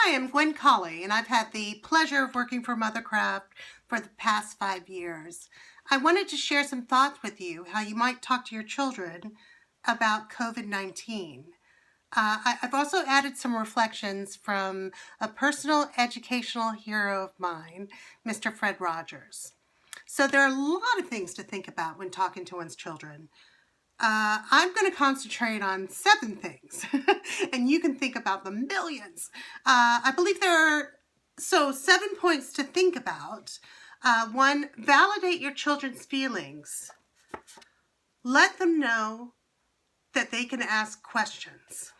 Hi, I'm Gwen and I've had the pleasure of working for Mothercraft for the past 5 years. I wanted to share some thoughts with you, how you might talk to your children about COVID-19. I've also added some reflections from a personal educational hero of mine, Mr. Fred Rogers. So there are a lot of things to think about when talking to one's children. I'm going to concentrate on 7 things, and you can think about the millions. I believe there are 7 points to think about. 1, validate your children's feelings. Let them know that they can ask questions.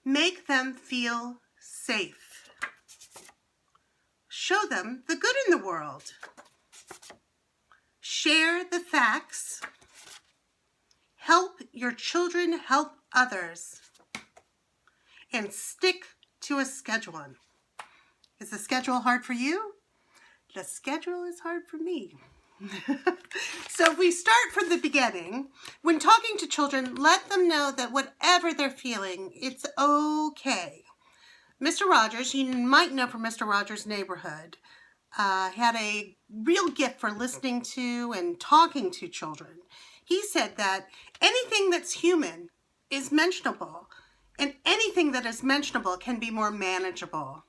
Make them feel safe. Show them the good in the world. Share the facts. Help your children help others. And stick to a schedule. Is the schedule hard for you? The schedule is hard for me. So if we start from the beginning, when talking to children, let them know that whatever they're feeling, it's okay. Mr. Rogers, you might know from Mr. Rogers' Neighborhood, had a real gift for listening to and talking to children. He said that anything that's human is mentionable, and anything that is mentionable can be more manageable.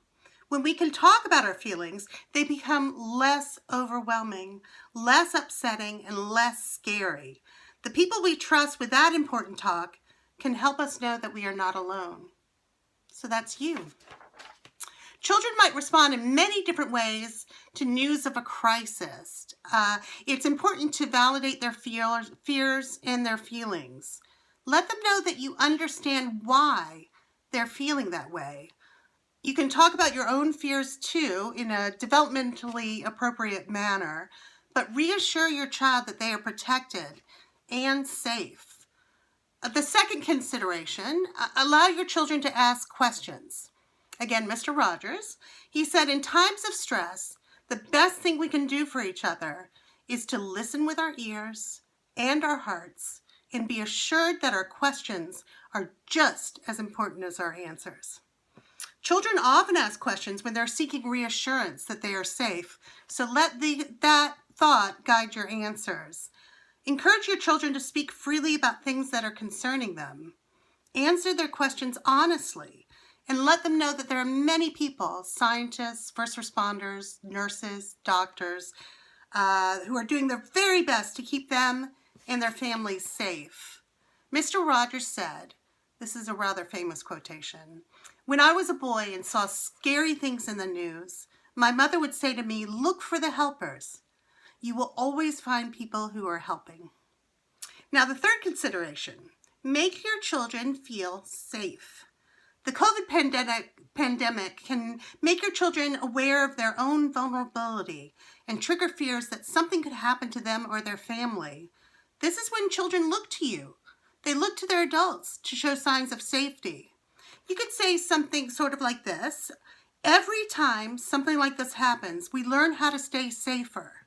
When we can talk about our feelings, they become less overwhelming, less upsetting, and less scary. The people we trust with that important talk can help us know that we are not alone. So that's you. Children might respond in many different ways to news of a crisis. It's important to validate their fears and their feelings. Let them know that you understand why they're feeling that way. You can talk about your own fears too in a developmentally appropriate manner, but reassure your child that they are protected and safe. The second consideration, allow your children to ask questions. Again, Mr. Rogers, he said, in times of stress, the best thing we can do for each other is to listen with our ears and our hearts and be assured that our questions are just as important as our answers. Children often ask questions when they're seeking reassurance that they are safe, so let that thought guide your answers. Encourage your children to speak freely about things that are concerning them. Answer their questions honestly. And let them know that there are many people, scientists, first responders, nurses, doctors, who are doing their very best to keep them and their families safe. Mr. Rogers said, this is a rather famous quotation, "When I was a boy and saw scary things in the news, my mother would say to me, look for the helpers. You will always find people who are helping." Now, the third consideration, make your children feel safe. The COVID pandemic can make your children aware of their own vulnerability and trigger fears that something could happen to them or their family. This is when children look to you. They look to their adults to show signs of safety. You could say something sort of like this. Every time something like this happens, we learn how to stay safer.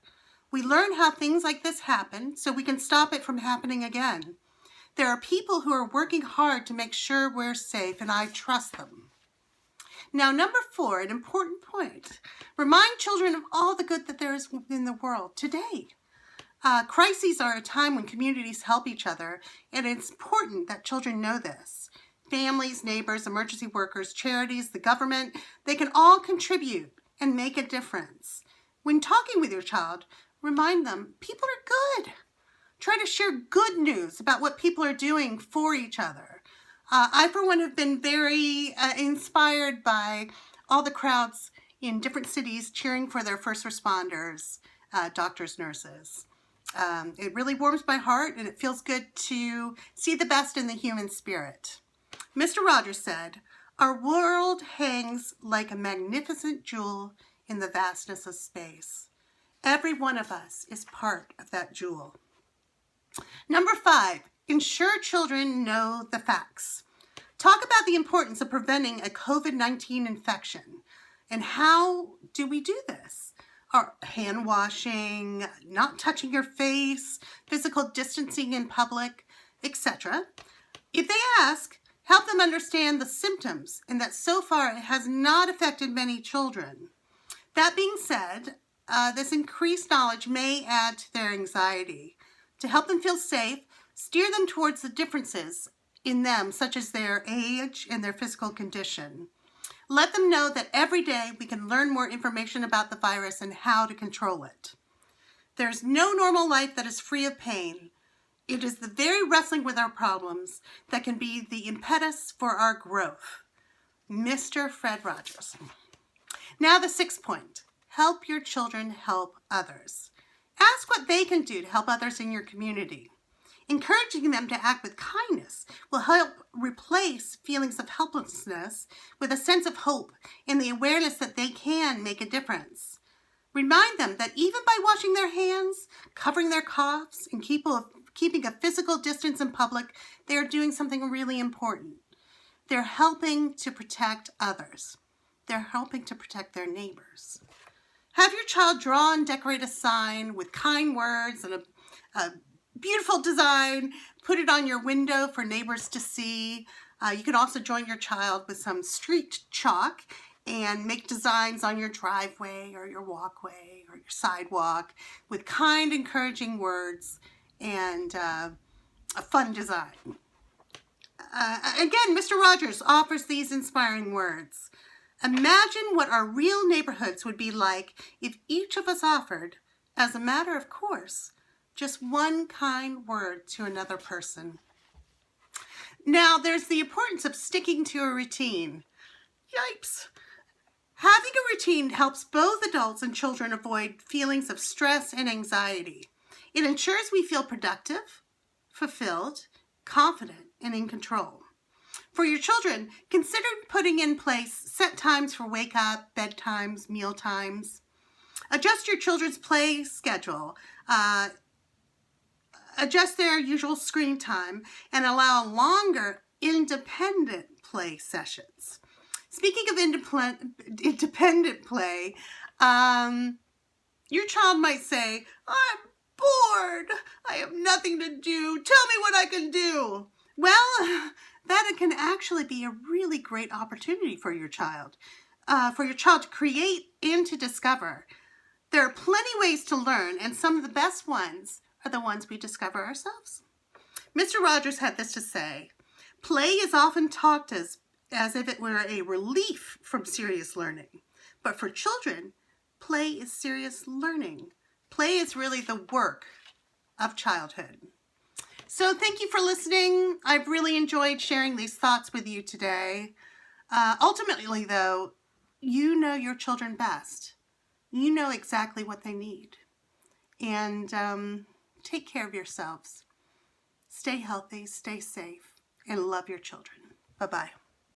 We learn how things like this happen so we can stop it from happening again. There are people who are working hard to make sure we're safe, and I trust them. Now, number 4, an important point. Remind children of all the good that there is in the world today. Crises are a time when communities help each other, and it's important that children know this. Families, neighbors, emergency workers, charities, the government, they can all contribute and make a difference. When talking with your child, remind them people are good. Try to share good news about what people are doing for each other. I, for one, have been very inspired by all the crowds in different cities cheering for their first responders, doctors, nurses. It really warms my heart, and it feels good to see the best in the human spirit. Mr. Rogers said, "Our world hangs like a magnificent jewel in the vastness of space. Every one of us is part of that jewel." Number 5, ensure children know the facts. Talk about the importance of preventing a COVID-19 infection. And how do we do this? Hand washing, not touching your face, physical distancing in public, etc. If they ask, Help them understand the symptoms and that so far it has not affected many children. That being said, this increased knowledge may add to their anxiety. To help them feel safe, steer them towards the differences in them, such as their age and their physical condition. Let them know that every day we can learn more information about the virus and how to control it. There's no normal life that is free of pain. It is the very wrestling with our problems that can be the impetus for our growth. Mr. Fred Rogers. Now the 6th point. Help your children help others. Ask what they can do to help others in your community. Encouraging them to act with kindness will help replace feelings of helplessness with a sense of hope and the awareness that they can make a difference. Remind them that even by washing their hands, covering their coughs, and keeping a physical distance in public, they are doing something really important. They're helping to protect others. They're helping to protect their neighbors. Have your child draw and decorate a sign with kind words and a beautiful design. Put it on your window for neighbors to see. You can also join your child with some street chalk and make designs on your driveway or your walkway or your sidewalk with kind, encouraging words and a fun design. Again, Mr. Rogers offers these inspiring words. Imagine what our real neighborhoods would be like if each of us offered, as a matter of course, just one kind word to another person. Now, there's the importance of sticking to a routine. Yipes! Having a routine helps both adults and children avoid feelings of stress and anxiety. It ensures we feel productive, fulfilled, confident, and in control. For your children, consider putting in place set times for wake up, bedtimes, meal times. Adjust your children's play schedule. Adjust their usual screen time and allow longer independent play sessions. Speaking of independent play, your child might say, I'm bored. I have nothing to do. Tell me what I can do. Well, that can actually be a really great opportunity for your child to create and to discover. There are plenty ways to learn, and some of the best ones are the ones we discover ourselves. Mr. Rogers had this to say, play is often talked as if it were a relief from serious learning. But for children, play is serious learning. Play is really the work of childhood. So thank you for listening. I've really enjoyed sharing these thoughts with you today. Ultimately, though, you know your children best. You know exactly what they need. And take care of yourselves. Stay healthy, stay safe, and love your children. Bye-bye.